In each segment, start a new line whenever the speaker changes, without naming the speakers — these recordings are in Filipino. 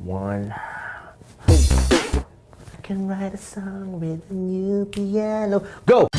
One. I can write a song with a new piano. Go!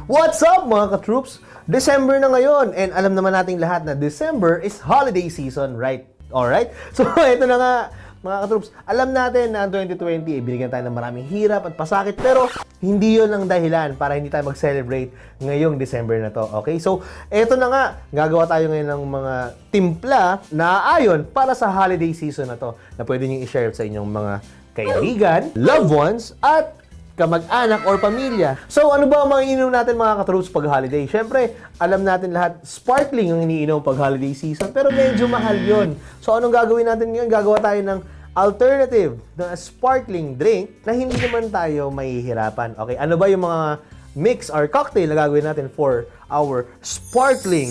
What's up mga ka-troops? December na ngayon and alam naman nating lahat na December is holiday season, right? Alright? So ito na nga mga ka-troops, alam natin na ang 2020 binigyan tayo ng maraming hirap at pasakit pero hindi yon ang dahilan para hindi tayo mag-celebrate ngayong December na to. Okay? So ito na nga, gagawa tayo ngayon ng mga timpla na ayon para sa holiday season na to na pwede nyo i-share sa inyong mga kaibigan, loved ones, at kamag-anak or pamilya. So, ano ba ang mga iniinom natin mga ka-troops pag holiday? Siyempre, alam natin lahat, sparkling ang iniinom pag holiday season, pero medyo mahal yon. So, anong gagawin natin ngayon? Gagawa tayo ng alternative na sparkling drink na hindi naman tayo mahihirapan. Okay, ano ba yung mga mix or cocktail na gagawin natin for our sparkling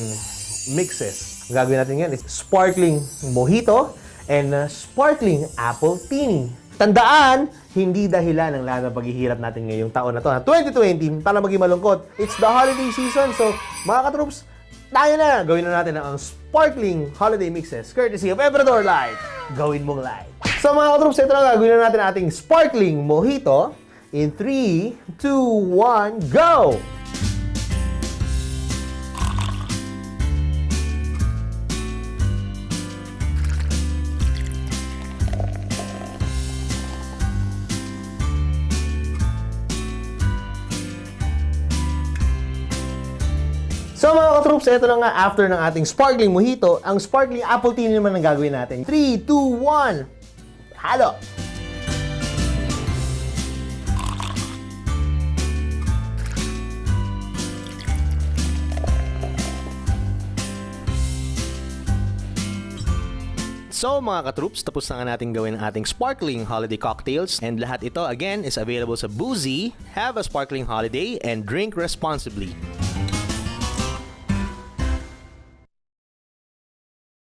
mixes? Ang gagawin natin ngayon is sparkling mojito and sparkling apple tini. Tandaan, hindi dahilan ang lahat ng paghihirap natin ngayong taon na to, na 2020, para maging malungkot. It's the holiday season, so mga ka-troops, tayo na! Gawin na natin ang sparkling holiday mixes, courtesy of Ecuador Light. Gawin mong light. So mga ka-troops, ito na gagawin na natin ating sparkling mojito. In 3, 2, 1, go! So mga ka-troops, ito na nga after ng ating sparkling mojito, ang sparkling apple tea naman ang gagawin natin. 3, 2, 1, halo! So mga ka-troops, tapos na nga natin gawin ang ating sparkling holiday cocktails, and lahat ito again is available sa Boozy. Have a sparkling holiday and drink responsibly.